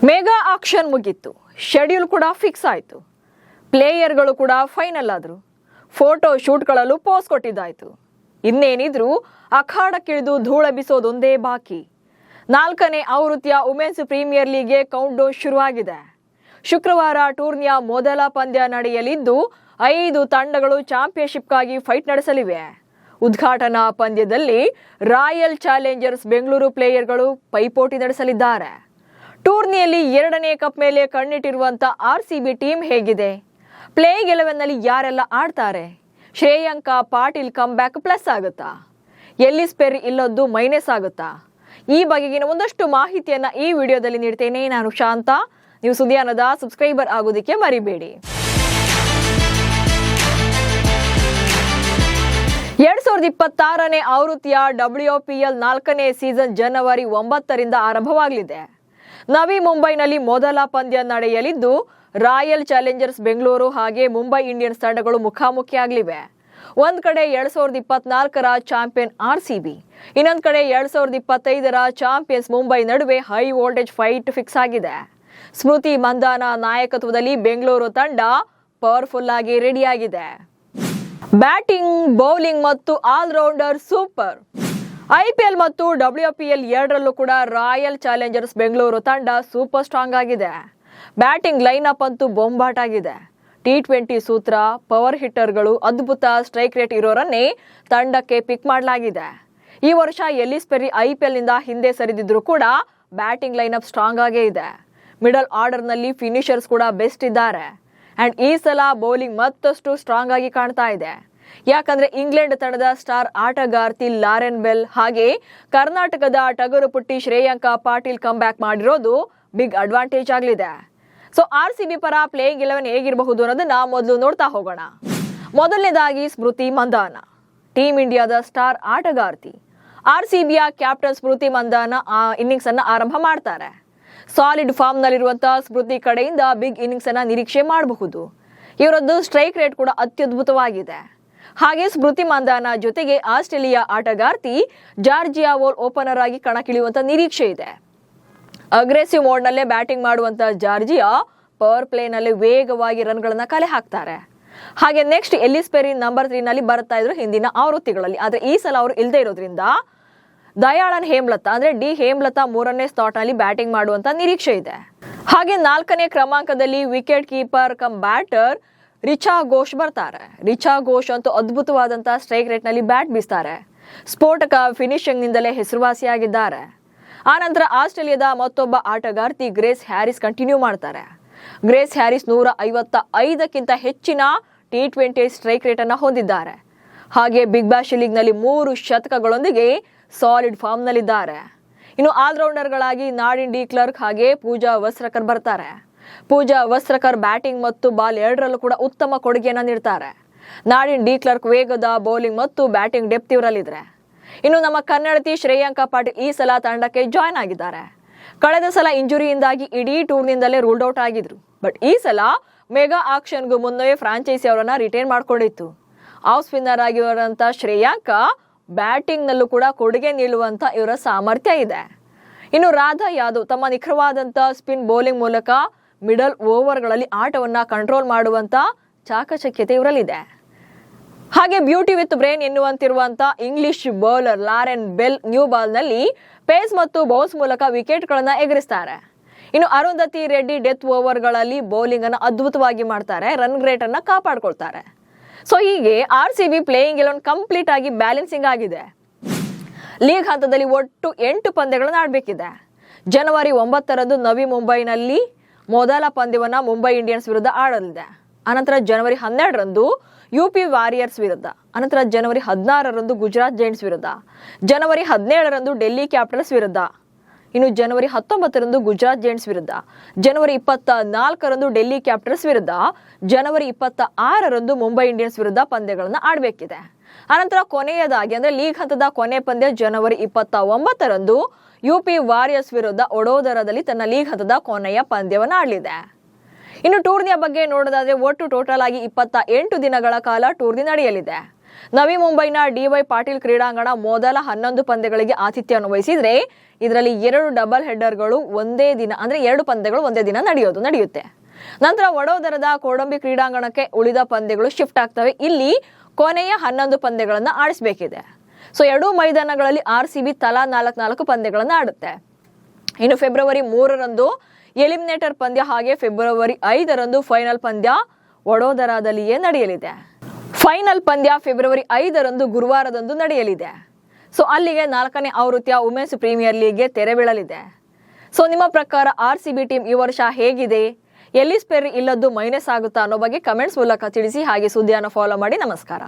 Mega auction ಮುಗಿತ್ತು. Schedule ಕೂಡ fix ಆಯಿತು. ಪ್ಲೇಯರ್ಗಳು ಕೂಡ ಫೈನಲ್ ಆದರು. Photo ಶೂಟ್ಗಳಲ್ಲೂ pose ಕೊಟ್ಟಿದ್ದಾಯಿತು. ಇನ್ನೇನಿದ್ರು ಅಖಾಡಕ್ಕಿಳಿದು ಧೂಳೆಬ್ಬಿಸೋದೊಂದೇ ಬಾಕಿ. 4ನೇ ಆವೃತ್ತಿಯ ವುಮೆನ್ಸ್ ಪ್ರೀಮಿಯರ್ ಲೀಗ್ಗೆ ಕೌಂಟ್ ಡೌನ್ ಶುರುವಾಗಿದೆ. ಶುಕ್ರವಾರ ಟೂರ್ನಿಯ ಮೊದಲ ಪಂದ್ಯ ನಡೆಯಲಿದ್ದು 5 ತಂಡಗಳು ಚಾಂಪಿಯನ್ಶಿಪ್ಗಾಗಿ ಫೈಟ್ ನಡೆಸಲಿವೆ. ಉದ್ಘಾಟನಾ ಪಂದ್ಯದಲ್ಲಿ ರಾಯಲ್ ಚಾಲೆಂಜರ್ಸ್ ಬೆಂಗಳೂರು ಪ್ಲೇಯರ್ಗಳು ಪೈಪೋಟಿ ನಡೆಸಲಿದ್ದಾರೆ. ಟೂರ್ನಿಯಲ್ಲಿ 2ನೇ ಕಪ್ ಮೇಲೆ ಕಣ್ಣಿಟ್ಟಿರುವಂತ RCB ಟೀಮ್ ಹೇಗಿದೆ? ಪ್ಲೇಯಿಂಗ್ 11ನಲ್ಲಿ ಯಾರೆಲ್ಲ ಆಡ್ತಾರೆ? Shreyanka Patil come back plus ಆಗುತ್ತಾ? ಎಲ್ಲಿಸ್ ಪೆರ್ರಿ ಇಲ್ಲೊಂದು ಮೈನಸ್ ಆಗುತ್ತಾ? ಈ ಬಗೆಗಿನ ಒಂದಷ್ಟು ಮಾಹಿತಿಯನ್ನ ಈ ವಿಡಿಯೋದಲ್ಲಿ ನೀಡ್ತೇನೆ. ನಾನು ಶಾಂತ. ನೀವು ಸುದ್ದಿಯಾನದ ಸಬ್ಸ್ಕ್ರೈಬರ್ ಆಗೋದಕ್ಕೆ ಮರಿಬೇಡಿ. 2026ನೇ ಆವೃತ್ತಿಯ WPL 4ನೇ ಸೀಸನ್ ಜನವರಿ 9ರಿಂದ ಆರಂಭವಾಗಲಿದೆ. ನವಿ ಮುಂಬೈನಲ್ಲಿ ಮೊದಲ ಪಂದ್ಯ ನಡೆಯಲಿದ್ದು ರಾಯಲ್ ಚಾಲೆಂಜರ್ಸ್ ಬೆಂಗಳೂರು ಹಾಗೆ ಮುಂಬೈ ಇಂಡಿಯನ್ಸ್ ತಂಡಗಳು ಮುಖಾಮುಖಿಯಾಗಲಿವೆ. ಒಂದ್ ಕಡೆ 2024ರ ಚಾಂಪಿಯನ್ RCB, ಇನ್ನೊಂದ್ ಕಡೆ 2025ರ ಚಾಂಪಿಯನ್ಸ್ ಮುಂಬೈ ನಡುವೆ ಹೈ ವೋಲ್ಟೇಜ್ ಫೈಟ್ ಫಿಕ್ಸ್ ಆಗಿದೆ. ಸ್ಮೃತಿ ಮಂದಾನ ನಾಯಕತ್ವದಲ್ಲಿ ಬೆಂಗಳೂರು ತಂಡ ಪವರ್ಫುಲ್ ಆಗಿ ರೆಡಿಯಾಗಿದೆ. ಬ್ಯಾಟಿಂಗ್, ಬೌಲಿಂಗ್ ಮತ್ತು ಆಲ್ರೌಂಡರ್ ಸೂಪರ್. IPL ಮತ್ತು WPL ಎರಡರಲ್ಲೂ ಕೂಡ ರಾಯಲ್ ಚಾಲೆಂಜರ್ಸ್ ಬೆಂಗಳೂರು ತಂಡ ಸೂಪರ್ ಸ್ಟ್ರಾಂಗ್ ಆಗಿದೆ. ಬ್ಯಾಟಿಂಗ್ ಲೈನ್ಅಪ್ ಅಂತೂ ಬೊಂಬಾಟ್ ಆಗಿದೆ. T20 ಸೂತ್ರ, ಪವರ್ ಹಿಟ್ಟರ್ಗಳು, ಅದ್ಭುತ ಸ್ಟ್ರೈಕ್ ರೇಟ್ ಇರೋರನ್ನೇ ತಂಡಕ್ಕೆ ಪಿಕ್ ಮಾಡಲಾಗಿದೆ. ಈ ವರ್ಷ ಎಲ್ಲಿಸ್ ಪೆರ್ರಿ IPLನಿಂದ ಹಿಂದೆ ಸರಿದಿದ್ರು ಕೂಡ ಬ್ಯಾಟಿಂಗ್ ಲೈನ್ಅಪ್ ಸ್ಟ್ರಾಂಗ್ ಆಗೇ ಇದೆ. ಮಿಡಲ್ ಆರ್ಡರ್ನಲ್ಲಿ ಫಿನಿಷರ್ಸ್ ಕೂಡ ಬೆಸ್ಟ್ ಇದ್ದಾರೆ. ಅಂಡ್ ಈ ಸಲ ಬೌಲಿಂಗ್ ಮತ್ತಷ್ಟು ಸ್ಟ್ರಾಂಗ್ ಆಗಿ ಕಾಣ್ತಾ ಇದೆ. ಯಾಕಂದ್ರೆ ಇಂಗ್ಲೆಂಡ್ ತಂಡದ ಸ್ಟಾರ್ ಆಟಗಾರ್ತಿ ಲಾರೆನ್ ಬೆಲ್ ಹಾಗೆ ಕರ್ನಾಟಕದ ಟಗರು ಪುಟ್ಟಿ ಶ್ರೇಯಾಂಕಾ ಪಾಟೀಲ್ ಕಮ್ ಬ್ಯಾಕ್ ಮಾಡಿರೋದು ಬಿಗ್ ಅಡ್ವಾಂಟೇಜ್ ಆಗಲಿದೆ. ಸೊ RCB ಪರ ಪ್ಲೇಯಿಂಗ್ 11 ಹೇಗಿರಬಹುದು ಅನ್ನೋದನ್ನ ಮೊದಲು ನೋಡ್ತಾ ಹೋಗೋಣ. ಮೊದಲನೇದಾಗಿ ಸ್ಮೃತಿ ಮಂದಾನ, ಟೀಮ್ ಇಂಡಿಯಾದ ಸ್ಟಾರ್ ಆಟಗಾರ್ತಿ. RCBಯ ಕ್ಯಾಪ್ಟನ್ ಸ್ಮೃತಿ ಮಂದಾನ ಇನ್ನಿಂಗ್ಸ್ ಅನ್ನ ಆರಂಭ ಮಾಡ್ತಾರೆ. ಸಾಲಿಡ್ ಫಾರ್ಮ್ ನಲ್ಲಿರುವಂತಹ ಸ್ಮೃತಿ ಕಡೆಯಿಂದ ಬಿಗ್ ಇನ್ನಿಂಗ್ಸ್ ಅನ್ನ ನಿರೀಕ್ಷೆ ಮಾಡಬಹುದು. ಇವರದ್ದು ಸ್ಟ್ರೈಕ್ ರೇಟ್ ಕೂಡ ಅತ್ಯದ್ಭುತವಾಗಿದೆ. ಹಾಗೆ ಸ್ಮೃತಿ ಮಂದಾನ ಜೊತೆಗೆ ಆಸ್ಟ್ರೇಲಿಯಾ ಆಟಗಾರ್ತಿ ಜಾರ್ಜಿಯಾ ವೋಲ್ ಓಪನರ್ ಆಗಿ ಕಣಕ್ಕಿಳಿಯುವಂತ ನಿರೀಕ್ಷೆ ಇದೆ. ಅಗ್ರೆಸಿವ್ ಮೋಡ್ ನಲ್ಲೇ ಬ್ಯಾಟಿಂಗ್ ಮಾಡುವಂತ ಜಾರ್ಜಿಯಾ ಪವರ್ ಪ್ಲೇ ನಲ್ಲಿ ವೇಗವಾಗಿ ರನ್ಗಳನ್ನ ಕಲೆ ಹಾಕ್ತಾರೆ. ಹಾಗೆ ನೆಕ್ಸ್ಟ್ ಎಲ್ಲಿಸ್ ಪೆರ್ರಿ ನಂಬರ್ 3 ನಲ್ಲಿ ಬರ್ತಾ ಇದ್ರು ಹಿಂದಿನ ಆವೃತ್ತಿಗಳಲ್ಲಿ. ಆದ್ರೆ ಈ ಸಲ ಅವರು ಇಲ್ಲದೆ ಇರೋದ್ರಿಂದ ದಯಾಳನ್ ಹೇಮ್ಲತಾ ಅಂದ್ರೆ ಡಿ ಹೇಮ್ಲತಾ 3ನೇ ಸ್ಲಾಟ್ ನಲ್ಲಿ ಬ್ಯಾಟಿಂಗ್ ಮಾಡುವಂತ ನಿರೀಕ್ಷೆ ಇದೆ. ಹಾಗೆ 4ನೇ ಕ್ರಮಾಂಕದಲ್ಲಿ wicket keeper cum batter Richa Ghosh ಬರ್ತಾರೆ. ರಿಚಾ ಘೋಷ್ ಅಂತೂ ಅದ್ಭುತವಾದಂತಹ ಸ್ಟ್ರೈಕ್ ರೇಟ್ ನಲ್ಲಿ ಬ್ಯಾಟ್ ಬೀಸ್ತಾರೆ. ಸ್ಫೋಟಕ ಫಿನಿಶಿಂಗ್ ನಿಂದಲೇ ಹೆಸರುವಾಸಿಯಾಗಿದ್ದಾರೆ. ಆನಂತರ ಆಸ್ಟ್ರೇಲಿಯಾದ ಮತ್ತೊಬ್ಬ ಆಟಗಾರ್ತಿ ಗ್ರೇಸ್ ಹ್ಯಾರಿಸ್ ಕಂಟಿನ್ಯೂ ಮಾಡ್ತಾರೆ. ಗ್ರೇಸ್ ಹ್ಯಾರಿಸ್ 155ಕ್ಕಿಂತ ಹೆಚ್ಚಿನ T20 ಸ್ಟ್ರೈಕ್ ರೇಟ್ ಅನ್ನ ಹೊಂದಿದ್ದಾರೆ. ಹಾಗೆ ಬಿಗ್ ಬ್ಯಾಶ್ ಲೀಗ್ ನಲ್ಲಿ 3 ಶತಕಗಳೊಂದಿಗೆ ಸಾಲಿಡ್ ಫಾರ್ಮ್ ನಲ್ಲಿದ್ದಾರೆ. ಇನ್ನು ಆಲ್ರೌಂಡರ್ಗಳಾಗಿ ನಾಡಿನ್ ಡಿ ಕ್ಲರ್ಕ್ ಹಾಗೆ ಪೂಜಾ ವಸ್ತ್ರಕರ್ ಬರ್ತಾರೆ. ಪೂಜಾ ವಸ್ತ್ರಕರ್ ಬ್ಯಾಟಿಂಗ್ ಮತ್ತು ಬಾಲ್ ಎರಡರಲ್ಲೂ ಕೂಡ ಉತ್ತಮ ಕೊಡುಗೆಯನ್ನ ನೀಡ್ತಾರೆ. ನಾಡಿನ್ ಡಿ ಕ್ಲರ್ಕ್ ವೇಗದ ಬೌಲಿಂಗ್ ಮತ್ತು ಬ್ಯಾಟಿಂಗ್ ಡೆಪ್ತ್ ಇವರಲ್ಲಿದ್ರೆ. ಇನ್ನು ನಮ್ಮ ಕನ್ನಡತಿ ಶ್ರೇಯಾಂಕಾ ಪಾಟೀಲ್ ಈ ಸಲ ತಂಡಕ್ಕೆ ಜಾಯ್ನ್ ಆಗಿದ್ದಾರೆ. ಕಳೆದ ಸಲ ಇಂಜುರಿಯಿಂದಾಗಿ ಇಡೀ ಟೂರ್ನಿಯಿಂದಲೇ ರೂಲ್ಡ್ ಔಟ್ ಆಗಿದ್ರು. ಬಟ್ ಈ ಸಲ ಮೆಗಾ ಆಕ್ಷನ್ಗೂ ಮುನ್ನವೇ ಫ್ರಾಂಚೈಸಿ ಅವರನ್ನ ರಿಟೈನ್ ಮಾಡ್ಕೊಂಡಿತ್ತು. ಆಫ್ ಸ್ಪಿನ್ನರ್ ಆಗಿರುವಂತ ಶ್ರೇಯಾಂಕಾ ಬ್ಯಾಟಿಂಗ್ ನಲ್ಲೂ ಕೂಡ ಕೊಡುಗೆ ನೀಡುವಂತ ಇವರ ಸಾಮರ್ಥ್ಯ ಇದೆ. ಇನ್ನು ರಾಧಾ ಯಾದವ್ ತಮ್ಮ ನಿಖರವಾದಂತ ಸ್ಪಿನ್ ಬೌಲಿಂಗ್ ಮೂಲಕ ಮಿಡಲ್ ಓವರ್ಗಳಲ್ಲಿ ಆಟವನ್ನ ಕಂಟ್ರೋಲ್ ಮಾಡುವಂತ ಚಾಕಚಕ್ಯತೆ ಇವರಲ್ಲಿದೆ. ಹಾಗೆ ಬ್ಯೂಟಿ ವಿತ್ ಬ್ರೇನ್ ಎನ್ನುವಂತಿರುವಂತ English bowler Lauren Bell new ball ನಲ್ಲಿ ಪೇಸ್ ಮತ್ತು ಬೌನ್ಸ್ ಮೂಲಕ ವಿಕೆಟ್ ಗಳನ್ನ ಎಗರಿಸ್ತಾರೆ. ಇನ್ನು ಅರುಂಧತಿ ರೆಡ್ಡಿ ಡೆತ್ ಓವರ್ಗಳಲ್ಲಿ ಬೌಲಿಂಗ್ ಅನ್ನ ಅದ್ಭುತವಾಗಿ ಮಾಡ್ತಾರೆ. ರನ್ ರೇಟ್ ಅನ್ನ ಕಾಪಾಡ್ಕೊಳ್ತಾರೆ. ಸೊ ಹೀಗೆ RCB ಪ್ಲೇಯಿಂಗ್ 11 ಕಂಪ್ಲೀಟ್ ಆಗಿ ಬ್ಯಾಲೆನ್ಸಿಂಗ್ ಆಗಿದೆ. ಲೀಗ್ ಹಂತದಲ್ಲಿ ಒಟ್ಟು 8 ಪಂದ್ಯಗಳನ್ನು ಆಡಬೇಕಿದೆ. ಜನವರಿ 9ರಂದು ನವಿ ಮುಂಬೈನಲ್ಲಿ ಮೊದಲ ಪಂದ್ಯವನ್ನ ಮುಂಬೈ ಇಂಡಿಯನ್ಸ್ ವಿರುದ್ಧ ಆಡಲಿದೆ. ಅನಂತರ ಜನವರಿ 12ರಂದು UP ವಾರಿಯರ್ಸ್ ವಿರುದ್ಧ, ಅನಂತರ ಜನವರಿ 16ರಂದು ಗುಜರಾತ್ ಜೈಂಟ್ಸ್ ವಿರುದ್ಧ, ಜನವರಿ 17ರಂದು ಡೆಲ್ಲಿ ಕ್ಯಾಪಿಟಲ್ಸ್ ವಿರುದ್ಧ, ಇನ್ನು ಜನವರಿ 19ರಂದು ಗುಜರಾತ್ ಜೈಂಟ್ಸ್ ವಿರುದ್ಧ, ಜನವರಿ 24ರಂದು ಡೆಲ್ಲಿ ಕ್ಯಾಪಿಟಲ್ಸ್ ವಿರುದ್ಧ, ಜನವರಿ 26ರಂದು ಮುಂಬೈ ಇಂಡಿಯನ್ಸ್ ವಿರುದ್ಧ ಪಂದ್ಯಗಳನ್ನು ಆಡಬೇಕಿದೆ. ಅನಂತರ ಕೊನೆಯದಾಗಿ ಅಂದ್ರೆ ಲೀಗ್ ಹಂತದ ಕೊನೆ ಪಂದ್ಯ ಜನವರಿ 29ರಂದು UP ವಾರಿಯರ್ಸ್ ವಿರುದ್ಧ ವಡೋದರದಲ್ಲಿ ತನ್ನ ಲೀಗ್ ಹಂತದ ಕೊನೆಯ ಪಂದ್ಯವನ್ನು ಆಡಲಿದೆ. ಇನ್ನು ಟೂರ್ನಿಯ ಬಗ್ಗೆ ನೋಡೋದಾದ್ರೆ ಒಟ್ಟು ಟೋಟಲ್ ಆಗಿ 28 ದಿನಗಳ ಕಾಲ ಟೂರ್ನಿ ನಡೆಯಲಿದೆ. ನವಿ ಮುಂಬೈನ ಡಿ.ವೈ. ಪಾಟೀಲ್ ಕ್ರೀಡಾಂಗಣ ಮೊದಲ 11 ಪಂದ್ಯಗಳಿಗೆ ಆತಿಥ್ಯವನ್ನು ವಹಿಸಿದ್ರೆ ಇದರಲ್ಲಿ 2 ಡಬಲ್ ಹೆಡರ್ಗಳು ಒಂದೇ ದಿನ ಅಂದ್ರೆ 2 ಪಂದ್ಯಗಳು ಒಂದೇ ದಿನ ನಡೆಯುತ್ತೆ. ನಂತರ ವಡೋದರದ ಕೋಡಂಬಿ ಕ್ರೀಡಾಂಗಣಕ್ಕೆ ಉಳಿದ ಪಂದ್ಯಗಳು ಶಿಫ್ಟ್ ಆಗ್ತವೆ. ಇಲ್ಲಿ ಕೊನೆಯ 11 ಪಂದ್ಯಗಳನ್ನು ಆಡಿಸಬೇಕಿದೆ. ಸೊ 2 ಮೈದಾನಗಳಲ್ಲಿ ಆರ್.ಸಿ.ಬಿ ತಲಾ 4 ಪಂದ್ಯಗಳನ್ನು ಆಡುತ್ತೆ. ಇನ್ನು ಫೆಬ್ರವರಿ 3ರಂದು ಎಲಿಮಿನೇಟರ್ ಪಂದ್ಯ ಹಾಗೆ ಫೆಬ್ರವರಿ 5ರಂದು ಫೈನಲ್ ಪಂದ್ಯ ವಡೋದರಾದಲ್ಲಿಯೇ ನಡೆಯಲಿದೆ. ಫೈನಲ್ ಪಂದ್ಯ ಫೆಬ್ರವರಿ 5ರಂದು ಗುರುವಾರದಂದು ನಡೆಯಲಿದೆ. ಸೊ ಅಲ್ಲಿಗೆ 4ನೇ ಆವೃತ್ತಿಯ ವುಮೆನ್ಸ್ ಪ್ರೀಮಿಯರ್ ಲೀಗ್ಗೆ ತೆರೆ ಬೀಳಲಿದೆ. ಸೊ ನಿಮ್ಮ ಪ್ರಕಾರ ಆರ್.ಸಿ.ಬಿ ಟೀಮ್ ಈ ವರ್ಷ ಹೇಗಿದೆ? ಎಲ್ಲಿಸ್ ಪೆರ್ರಿ ಇಲ್ಲದ್ದು ಮೈನಸ್ ಆಗುತ್ತಾ ಅನ್ನೋ ಬಗ್ಗೆ ಕಮೆಂಟ್ಸ್ ಮೂಲಕ ತಿಳಿಸಿ. ಹಾಗೆ ಸುದ್ದಿಯನ್ನು ಫಾಲೋ ಮಾಡಿ. ನಮಸ್ಕಾರ.